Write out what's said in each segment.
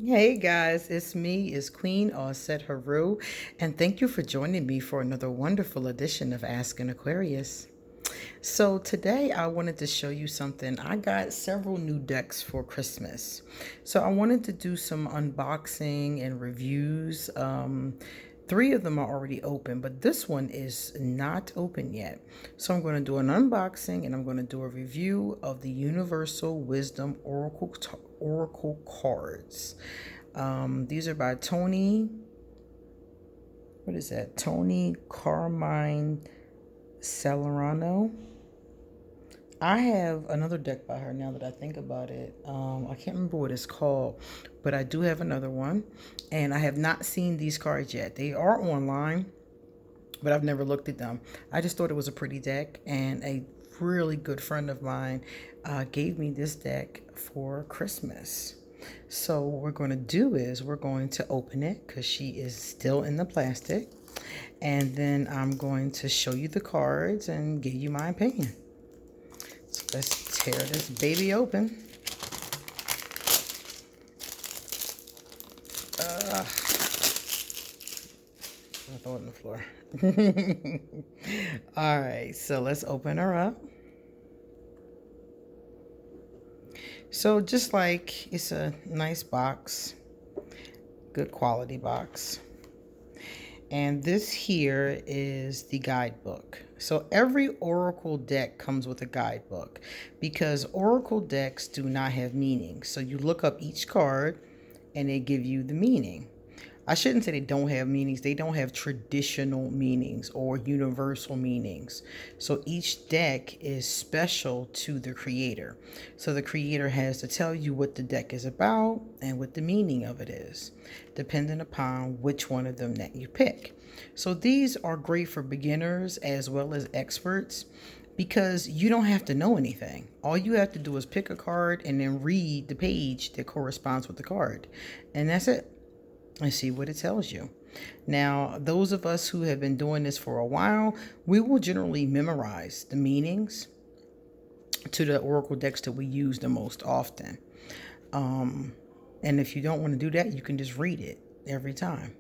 Hey guys, it's Queen Set Haru, and thank you for joining me for another wonderful edition of Ask an Aquarius. So today I wanted to show you something. I got several new decks for Christmas. So I wanted to do some unboxing and reviews. Three of them are already open, but this one is not open yet. So I'm going to do an unboxing and I'm going to do a review of the Universal Wisdom Oracle cards. These are by Tony. What is that? Tony Carmine Salerano. I have another deck by her now that I think about it. I can't remember what it's called, but I do have another one. And I have not seen these cards yet. They are online, but I've never looked at them. I just thought it was a pretty deck, and a really good friend of mine gave me this deck for Christmas. So what we're going to do is we're going to open it because she is still in the plastic. And then I'm going to show you the cards and give you my opinion. So let's tear this baby open. I'll throw it on the floor. All right, so let's open her up. So just like it's a nice box, good quality box. And this here is the guidebook. So every Oracle deck comes with a guidebook because Oracle decks do not have meanings. So you look up each card and they give you the meaning. I shouldn't say they don't have meanings. They don't have traditional meanings or universal meanings. So each deck is special to the creator. So the creator has to tell you what the deck is about and what the meaning of it is, depending upon which one of them that you pick. So these are great for beginners as well as experts because you don't have to know anything. All you have to do is pick a card and then read the page that corresponds with the card. And that's it. And see what it tells you. Now, those of us who have been doing this for a while, we will generally memorize the meanings to the Oracle decks that we use the most often. And if you don't want to do that, you can just read it every time.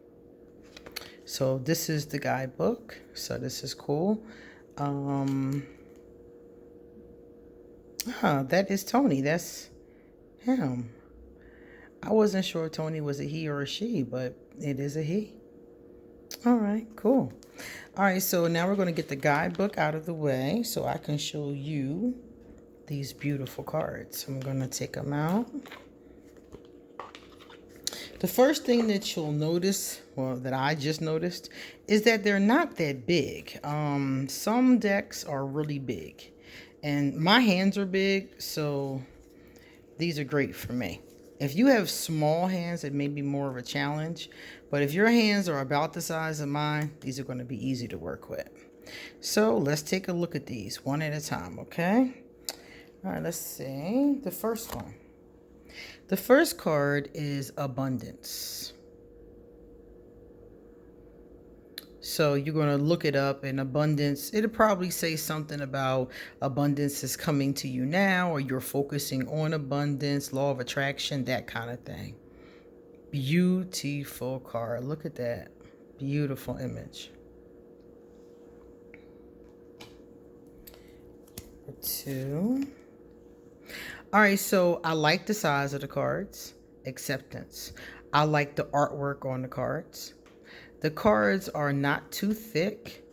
So this is the guidebook. So this is cool. That is Tony. That's him. I wasn't sure Tony was a he or a she, but it is a he. All right, cool. All right, so now we're going to get the guidebook out of the way so I can show you these beautiful cards. I'm going to take them out. The first thing that you'll notice, well, that I just noticed, is that they're not that big. Some decks are really big, and my hands are big, so these are great for me. If you have small hands, it may be more of a challenge. But if your hands are about the size of mine, these are going to be easy to work with. So let's take a look at these one at a time, okay? All right, let's see. The first one. The first card is Abundance. So you're going to look it up, and abundance, it'll probably say something about abundance is coming to you now, or you're focusing on abundance, law of attraction, that kind of thing. Beautiful card. Look at that. Beautiful image. Two. All right, so I like the size of the cards. Acceptance. I like the artwork on the cards. The cards are not too thick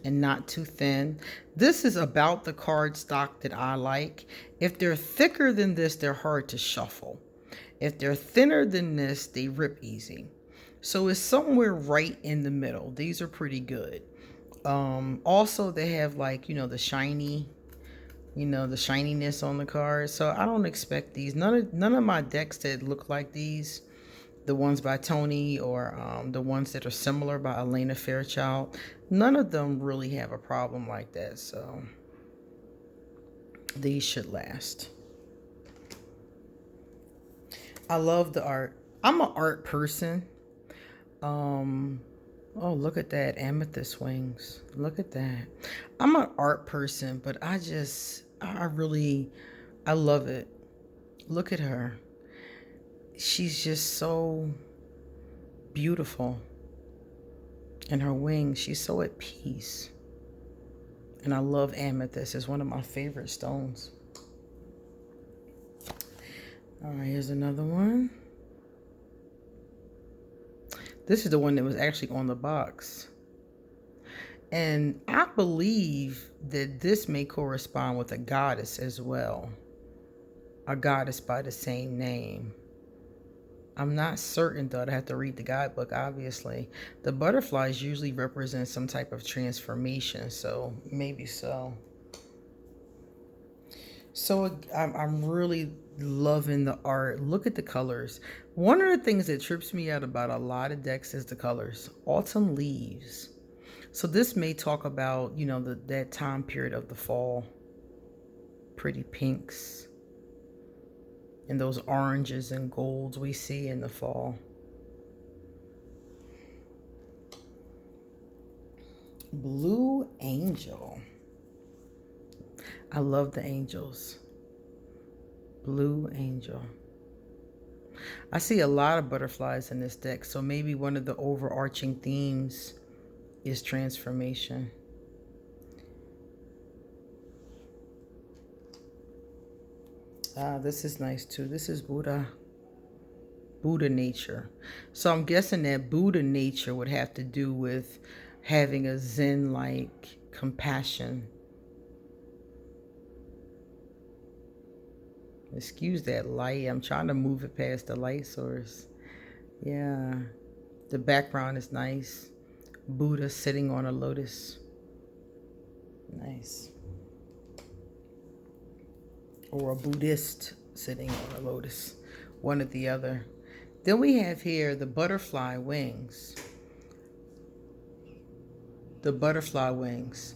and not too thin. This is about the card stock that I like. If they're thicker than this, they're hard to shuffle. If they're thinner than this, they rip easy. So it's somewhere right in the middle. These are pretty good. Also, they have like, the shiny, the shininess on the cards. So I don't expect these. None of my decks that look like these, the ones by Tony or the ones that are similar by Elena Fairchild, none of them really have a problem like that. So these should last. I love the art. I'm an art person. Oh, look at that. Amethyst wings. Look at that. I'm an art person, but I love it. Look at her. she's just so beautiful. And her wings, she's so at peace. And I love amethyst. It's one of my favorite stones. All right, here's another one. This is the one that was actually on the box. And I believe that this may correspond with a goddess as well. A goddess by the same name. I'm not certain though. I'd have to read the guidebook, obviously. The butterflies usually represent some type of transformation, so maybe so. So I'm really loving the art. Look at the colors. One of the things that trips me out about a lot of decks is the colors. Autumn leaves. So this may talk about, you know, that time period of the fall. Pretty pinks. And those oranges and golds we see in the fall. Blue angel. I love the angels. Blue angel. I see a lot of butterflies in this deck, so maybe one of the overarching themes is transformation. This is nice too. This is Buddha. Buddha nature. So I'm guessing that Buddha nature would have to do with having a Zen-like compassion. Excuse that light. I'm trying to move it past the light source. Yeah. The background is nice. Buddha sitting on a lotus. Nice. Or a Buddhist sitting on a lotus. One or the other. Then we have here the butterfly wings. The butterfly wings.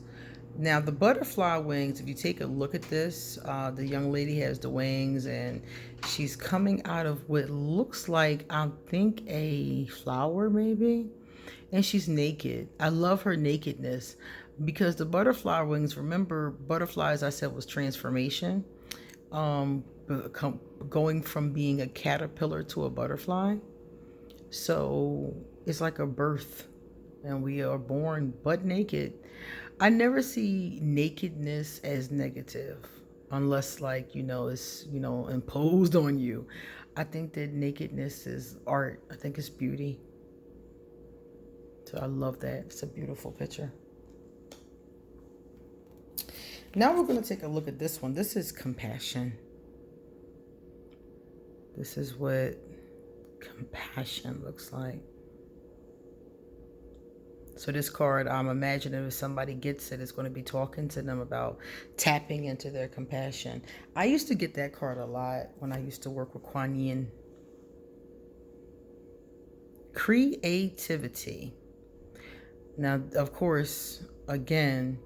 Now the butterfly wings, if you take a look at this, the young lady has the wings and she's coming out of what looks like, I think, a flower maybe. And she's naked. I love her nakedness because the butterfly wings, remember butterflies I said was transformation. Going from being a caterpillar to a butterfly. So it's like a birth and we are born butt naked. I never see nakedness as negative unless, like, you know, it's, you know, imposed on you. I think that nakedness is art. I think it's beauty. So I love that. It's a beautiful picture. Now we're going to take a look at this one. This is compassion. This is what compassion looks like. So this card, I'm imagining if somebody gets it, it's going to be talking to them about tapping into their compassion. I used to get that card a lot when I used to work with Kuan Yin. Creativity. Now, of course, again,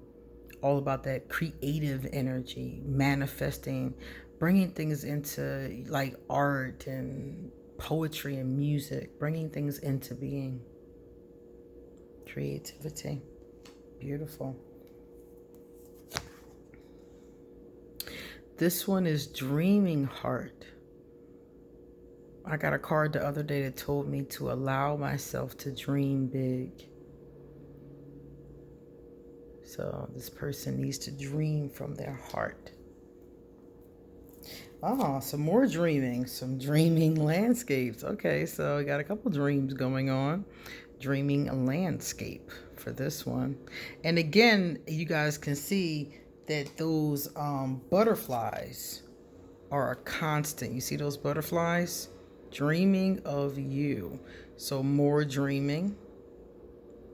all about that creative energy, manifesting, bringing things into like art and poetry and music, bringing things into being. Creativity. Beautiful. This one is Dreaming Heart. I got a card the other day that told me to allow myself to dream big. So this person needs to dream from their heart. Oh, some more dreaming, some dreaming landscapes. Okay, so we got a couple dreams going on. Dreaming a landscape for this one. And again, you guys can see that those butterflies are a constant. You see those butterflies? Dreaming of you. So more dreaming,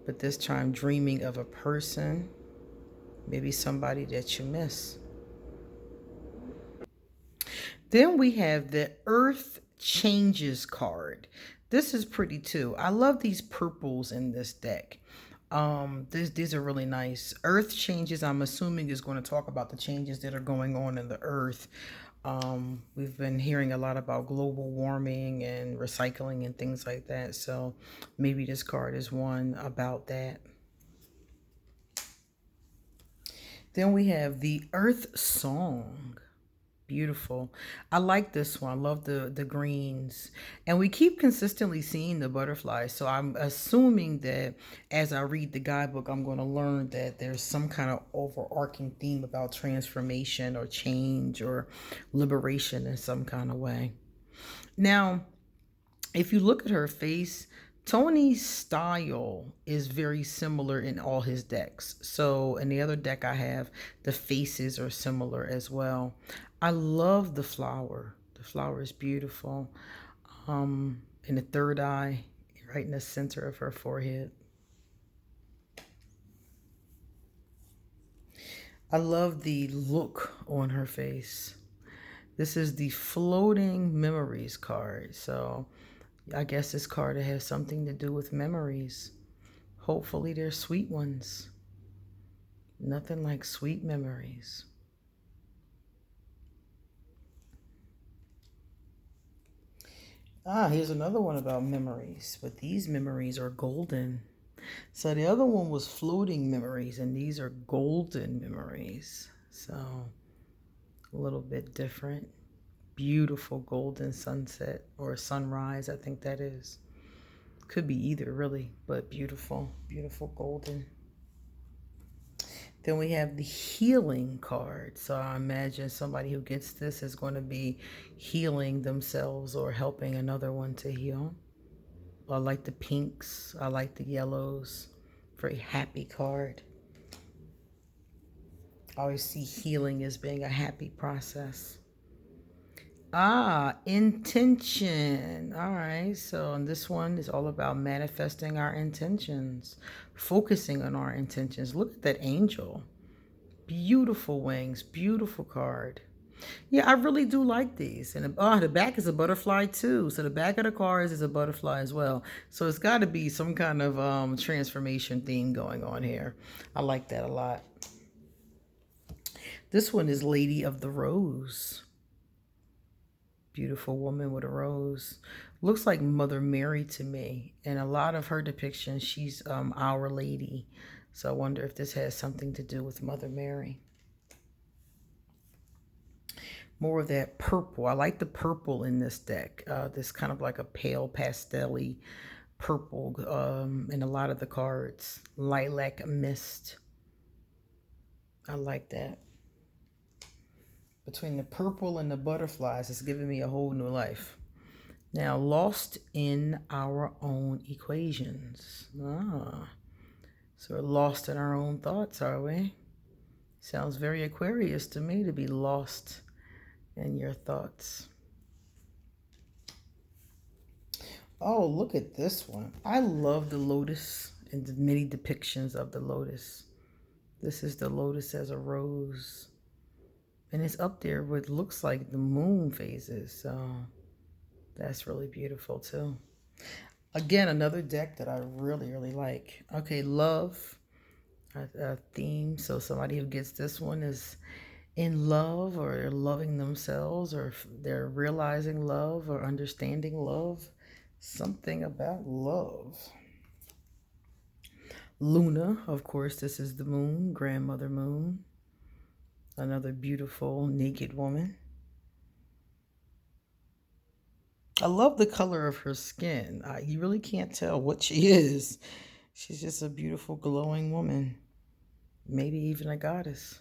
but this time dreaming of a person, maybe somebody that you miss. Then we have the Earth Changes card. This is pretty too. I love these purples in this deck. These are really nice. Earth Changes, I'm assuming, is going to talk about the changes that are going on in the earth. We've been hearing a lot about global warming and recycling and things like that. So maybe this card is one about that. Then we have the Earth Song. Beautiful. I like this one. I love the greens. And we keep consistently seeing the butterflies. So I'm assuming that as I read the guidebook, I'm going to learn that there's some kind of overarching theme about transformation or change or liberation in some kind of way. Now, if you look at her face, Tony's style is very similar in all his decks. So in the other deck I have, the faces are similar as well. I love the flower. The flower is beautiful. In the third eye, right in the center of her forehead. I love the look on her face. This is the floating memories card. So I guess this card has something to do with memories. Hopefully they're sweet ones. Nothing like sweet memories. Here's another one about memories, but these memories are golden. So the other one was floating memories, and these are golden memories. So a little bit different. Beautiful golden sunset or sunrise, I think that is. Could be either, really, but beautiful, beautiful golden. Then we have the healing card. So I imagine somebody who gets this is going to be healing themselves or helping another one to heal. I like the pinks. I like the yellows. Very happy card. I always see healing as being a happy process. Intention. All right. So this one is all about manifesting our intentions, focusing on our intentions. Look at that angel. Beautiful wings. Beautiful card. Yeah, I really do like these. And the back is a butterfly too. So the back of the cards is a butterfly as well. So it's got to be some kind of transformation theme going on here. I like that a lot. This one is Lady of the Rose. Beautiful woman with a rose. Looks like Mother Mary to me. And a lot of her depictions, she's Our Lady. So I wonder if this has something to do with Mother Mary. More of that purple. I like the purple in this deck. This kind of like a pale pastel-y purple in a lot of the cards. Lilac mist. I like that. Between the purple and the butterflies, it's giving me a whole new life. Now, lost in our own equations. So we're lost in our own thoughts, are we? Sounds very Aquarius to me, to be lost in your thoughts. Oh, look at this one. I love the lotus and the many depictions of the lotus. This is the lotus as a rose. And it's up there with looks like the moon phases. So that's really beautiful too. Again, another deck that I really, really like. Okay, love, a theme. So somebody who gets this one is in love, or they're loving themselves, or they're realizing love or understanding love. Something about love. Luna, of course, this is the moon, grandmother moon. Another beautiful naked woman. I love the color of her skin. You really can't tell what she is. She's just a beautiful glowing woman. Maybe even a goddess.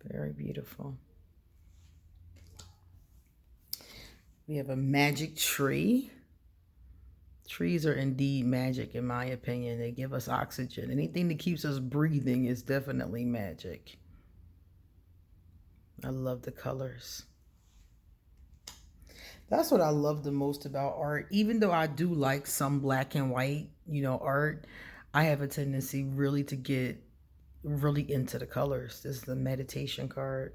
Very beautiful. We have a magic tree. Trees are indeed magic, in my opinion. They give us oxygen. Anything that keeps us breathing is definitely magic. I love the colors. That's what I love the most about art. Even though I do like some black and white, art, I have a tendency really to get really into the colors. This is the meditation card.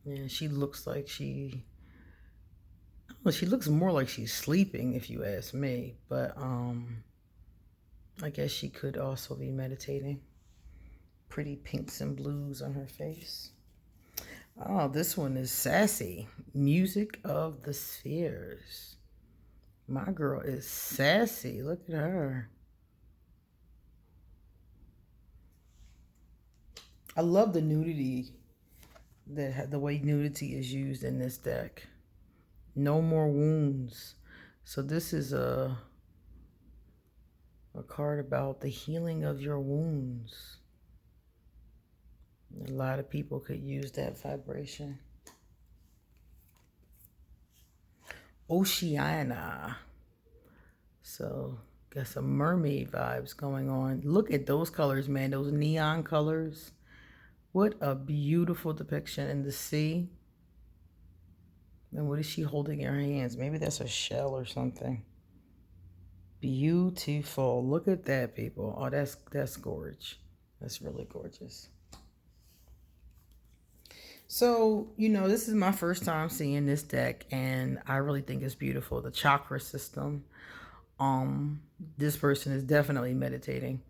Yeah, she looks like she looks more like she's sleeping, if you ask me. But I guess she could also be meditating. Pretty pinks and blues on her face. Oh, this one is sassy. Music of the Spheres. My girl is sassy. Look at her. I love the nudity that the way nudity is used in this deck. No more wounds. So this is a card about the healing of your wounds. A lot of people could use that vibration. Oceana. So got some mermaid vibes going on. Look at those colors, man. Those neon colors. What a beautiful depiction in the sea. And what is she holding in her hands? Maybe that's a shell or something. Beautiful. Look at that, people. Oh, that's gorgeous. That's really gorgeous. So, this is my first time seeing this deck, and I really think it's beautiful. The chakra system. This person is definitely meditating.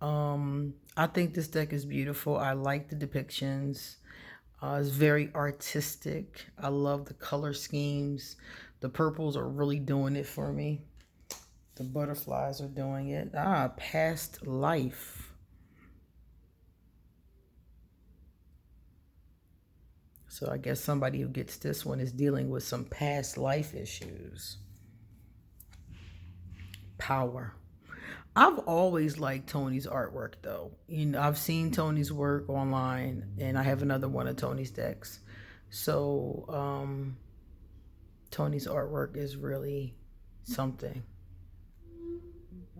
I think this deck is beautiful. I like the depictions. It's very artistic. I love the color schemes. The purples are really doing it for me. The butterflies are doing it. Past life. So I guess somebody who gets this one is dealing with some past life issues. Power. I've always liked Tony's artwork, though. I've seen Tony's work online, and I have another one of Tony's decks. So, Tony's artwork is really something.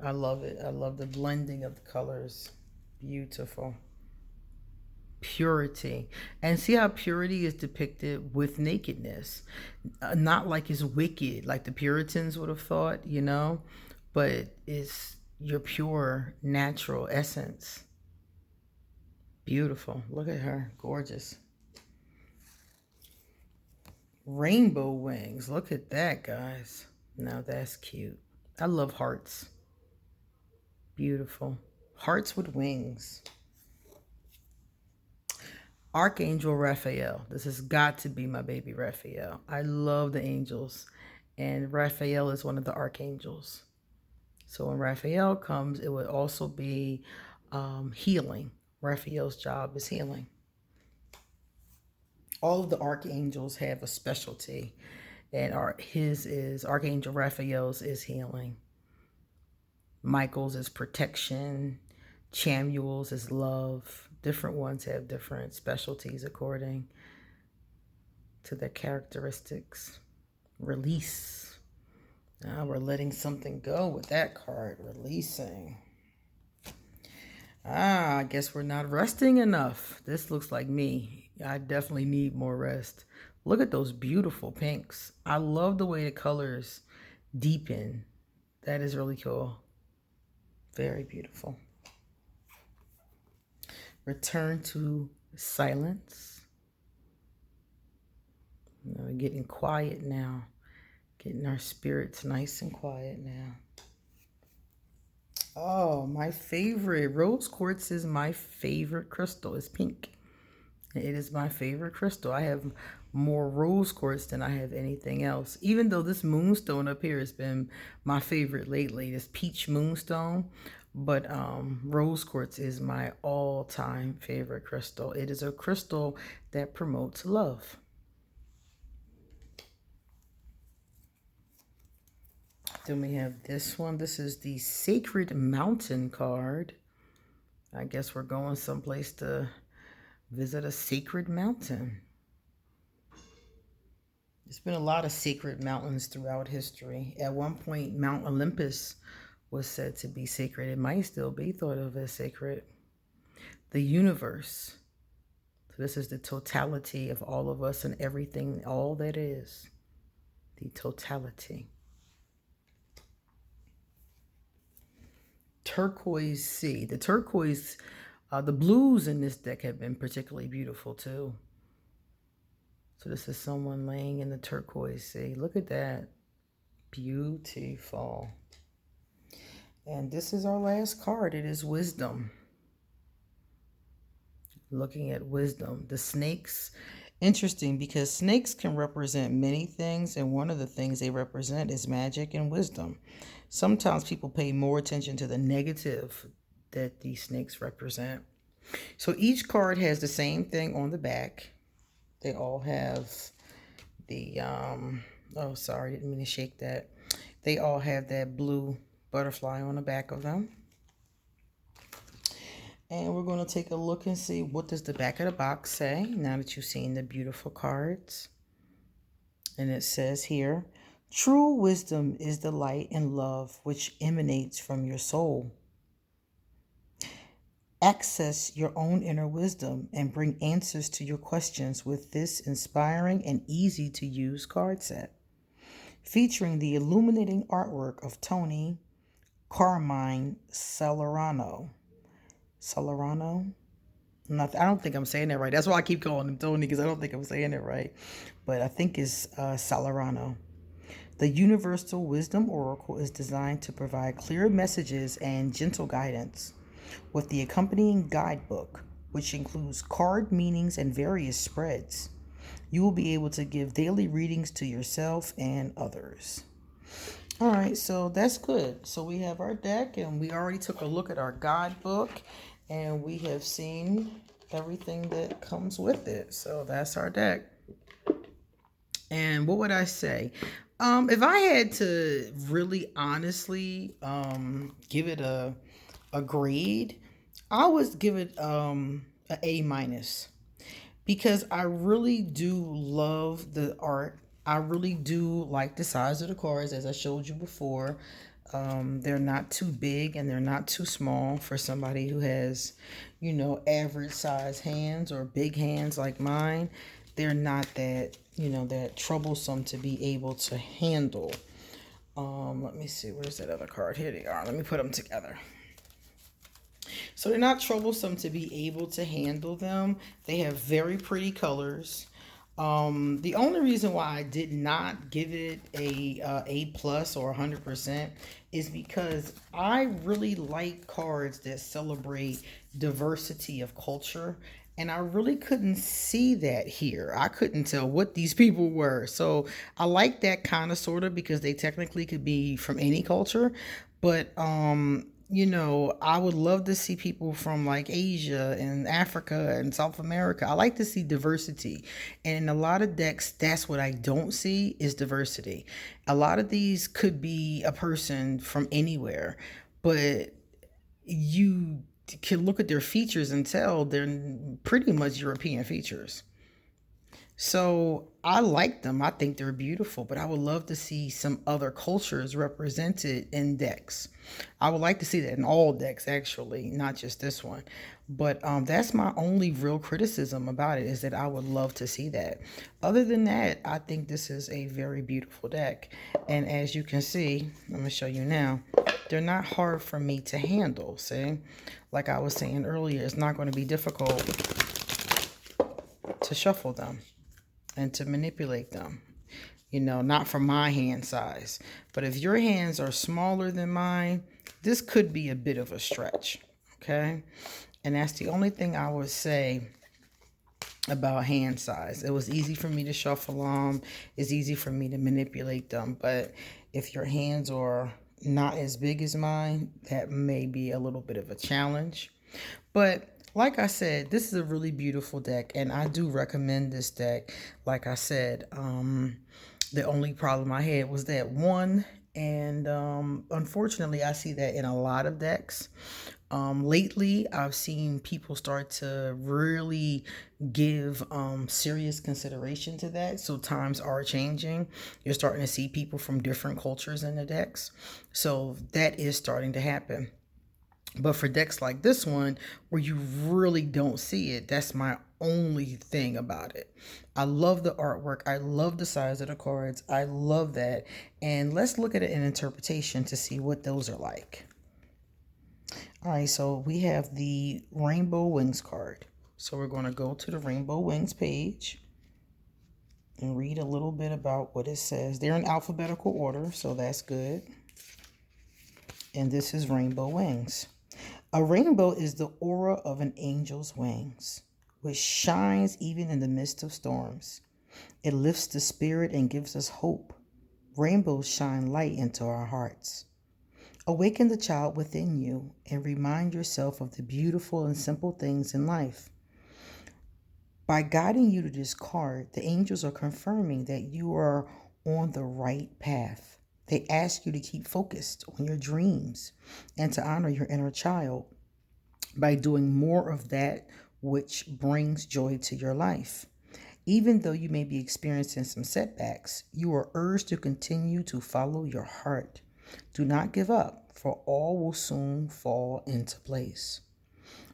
I love it. I love the blending of the colors. Beautiful. Purity. And see how purity is depicted with nakedness. Not like it's wicked, like the Puritans would have thought, but it's your pure natural essence. Beautiful. Look at her. Gorgeous. Rainbow wings. Look at that, guys. Now that's cute. I love hearts. Beautiful. Hearts with wings. Archangel Raphael. This has got to be my baby Raphael. I love the angels. And Raphael is one of the archangels. So when Raphael comes, it would also be healing. Raphael's job is healing. All of the archangels have a specialty. And Archangel Raphael's is healing. Michael's is protection. Chamuel's is love. Different ones have different specialties according to their characteristics. Release. Now we're letting something go with that card. Releasing. I guess we're not resting enough. This looks like me. I definitely need more rest. Look at those beautiful pinks. I love the way the colors deepen. That is really cool. Very beautiful. Return to silence. We're getting quiet now. Getting our spirits nice and quiet now. Oh, my favorite. Rose quartz is my favorite crystal. It's pink. It is my favorite crystal. I have more rose quartz than I have anything else. Even though this moonstone up here has been my favorite lately. This peach moonstone. But rose quartz is my all-time favorite crystal. It is a crystal that promotes love. Then we have this one. This is the Sacred Mountain card. I guess we're going someplace to visit a sacred mountain. There's been a lot of sacred mountains throughout history. At one point, Mount Olympus was said to be sacred. It might still be thought of as sacred. The universe. So this is the totality of all of us and everything, all that is. The totality. Turquoise sea. The turquoise, the blues in this deck have been particularly beautiful too. So this is someone laying in the turquoise sea. Look at that. Beautiful. And this is our last card. It is wisdom. Looking at wisdom. The snakes. Interesting because snakes can represent many things, and one of the things they represent is magic and wisdom. Sometimes people pay more attention to the negative that these snakes represent. So each card has the same thing on the back. They all have the, oh, sorry, didn't mean to shake that. They all have that blue butterfly on the back of them. And we're going to take a look and see what does the back of the box say now that you've seen the beautiful cards. And it says here, true wisdom is the light and love which emanates from your soul. Access your own inner wisdom and bring answers to your questions with this inspiring and easy to use card set. Featuring the illuminating artwork of Tony Carmine Salerano. Salerano? I don't think I'm saying that right. That's why I keep calling him Tony, because I don't think I'm saying it right. But I think it's Salerano. The Universal Wisdom Oracle is designed to provide clear messages and gentle guidance. With the accompanying guidebook, which includes card meanings and various spreads, you will be able to give daily readings to yourself and others. All right, so that's good. So we have our deck, and we already took a look at our guidebook, and we have seen everything that comes with it. So that's our deck. And what would I say? If I had to really honestly give it a grade, I would give it a A minus, because I really do love the art. I really do like the size of the cards, as I showed you before. They're not too big and they're not too small for somebody who has, you know, average size hands or big hands like mine. They're not that, you know, that troublesome to be able to handle. Let me see, where's that other card? Here they are. Let me put them together. So they're not troublesome to be able to handle them. They have very pretty colors. The only reason why I did not give it a plus or 100% is because I really like cards that celebrate diversity of culture. And I really couldn't see that here. I couldn't tell what these people were. So I like that kind of sort of, because they technically could be from any culture. But you know, I would love to see people from like Asia and Africa and South America. I like to see diversity. And in a lot of decks, that's what I don't see, is diversity. A lot of these could be a person from anywhere, but you can look at their features and tell they're pretty much European features. So I like them. I think they're beautiful, but I would love to see some other cultures represented in decks. I would like to see that in all decks, actually, not just this one. But that's my only real criticism about it, is that I would love to see that. Other than that, I think this is a very beautiful deck. And as you can see, I'm going to show you now, they're not hard for me to handle. See, like I was saying earlier, it's not going to be difficult to shuffle them and to manipulate them, you know, not for my hand size. But if your hands are smaller than mine, this could be a bit of a stretch, okay? And that's the only thing I would say about hand size. It was easy for me to shuffle them. It's easy for me to manipulate them. But if your hands are not as big as mine, that may be a little bit of a challenge. But like I said, this is a really beautiful deck, and I do recommend this deck. Like I said, the only problem I had was that one, and unfortunately, I see that in a lot of decks. Lately, I've seen people start to really give serious consideration to that. So times are changing. You're starting to see people from different cultures in the decks. So that is starting to happen. But for decks like this one, where you really don't see it, that's my only thing about it. I love the artwork. I love the size of the cards. I love that. And let's look at it in interpretation to see what those are like. All right, so we have the Rainbow Wings card. So we're going to go to the Rainbow Wings page and read a little bit about what it says. They're in alphabetical order, so that's good. And this is Rainbow Wings. A rainbow is the aura of an angel's wings, which shines even in the midst of storms. It lifts the spirit and gives us hope. Rainbows shine light into our hearts. Awaken the child within you and remind yourself of the beautiful and simple things in life. By guiding you to this card, the angels are confirming that you are on the right path. They ask you to keep focused on your dreams and to honor your inner child by doing more of that which brings joy to your life. Even though you may be experiencing some setbacks, you are urged to continue to follow your heart. Do not give up, for all will soon fall into place.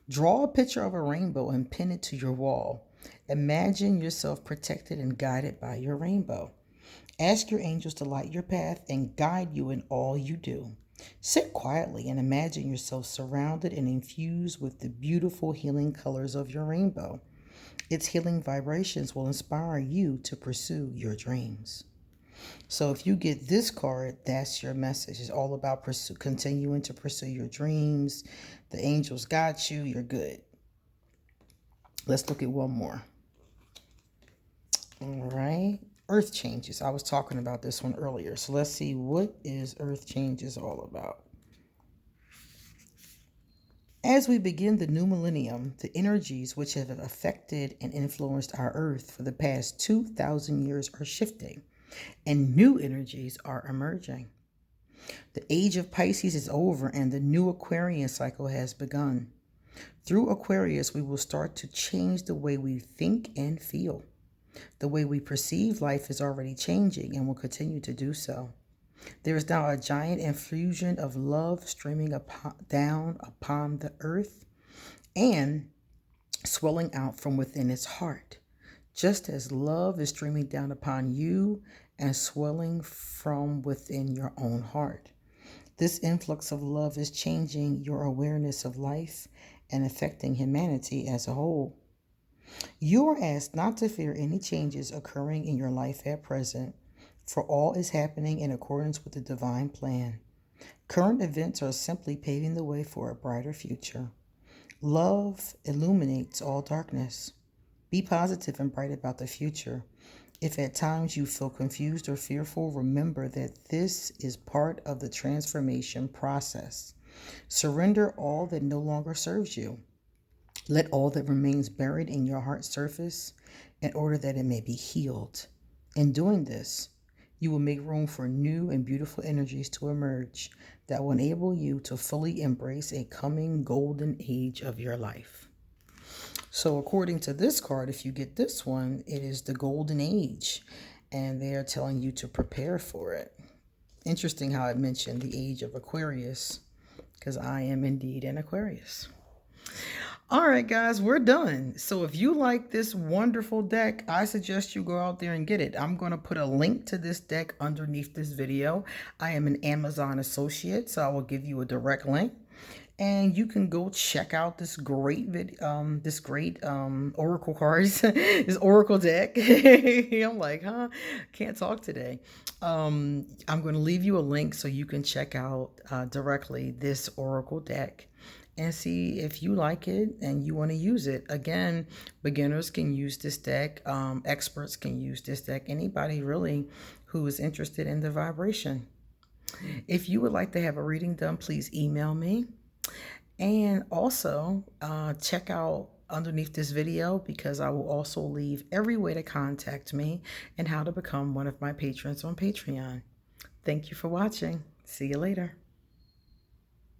Draw a picture of a rainbow and pin it to your wall. Imagine yourself protected and guided by your rainbow. Ask your angels to light your path and guide you in all you do. Sit quietly and imagine yourself surrounded and infused with the beautiful healing colors of your rainbow. Its healing vibrations will inspire you to pursue your dreams. So if you get this card, that's your message. It's all about continuing to pursue your dreams. The angels got you. You're good. Let's look at one more. All right. Earth changes. I was talking about this one earlier. So let's see, what is earth changes all about? As we begin the new millennium, the energies which have affected and influenced our earth for the past 2,000 years are shifting, and new energies are emerging. The age of Pisces is over and the new Aquarian cycle has begun. Through Aquarius, we will start to change the way we think and feel. The way we perceive life is already changing and will continue to do so. There is now a giant infusion of love streaming down upon the earth and swelling out from within its heart, just as love is streaming down upon you and swelling from within your own heart. This influx of love is changing your awareness of life and affecting humanity as a whole. You are asked not to fear any changes occurring in your life at present, for all is happening in accordance with the divine plan. Current events are simply paving the way for a brighter future. Love illuminates all darkness. Be positive and bright about the future. If at times you feel confused or fearful, remember that this is part of the transformation process. Surrender all that no longer serves you. Let all that remains buried in your heart surface in order that it may be healed. In doing this, you will make room for new and beautiful energies to emerge that will enable you to fully embrace a coming golden age of your life. So according to this card, if you get this one, it is the golden age, and they are telling you to prepare for it. Interesting how it mentioned the age of Aquarius, because I am indeed an Aquarius. All right, guys, we're done. So if you like this wonderful deck, I suggest you go out there and get it. I'm going to put a link to this deck underneath this video. I am an Amazon associate, so I will give you a direct link. And you can go check out this great oracle cards, this oracle deck. I'm like, can't talk today. I'm going to leave you a link so you can check out directly this oracle deck and see if you like it and you want to use it. Again, beginners can use this deck. Experts can use this deck. Anybody really who is interested in the vibration. If you would like to have a reading done, please email me. And also check out underneath this video, because I will also leave every way to contact me and how to become one of my patrons on Patreon. Thank you for watching. See you later.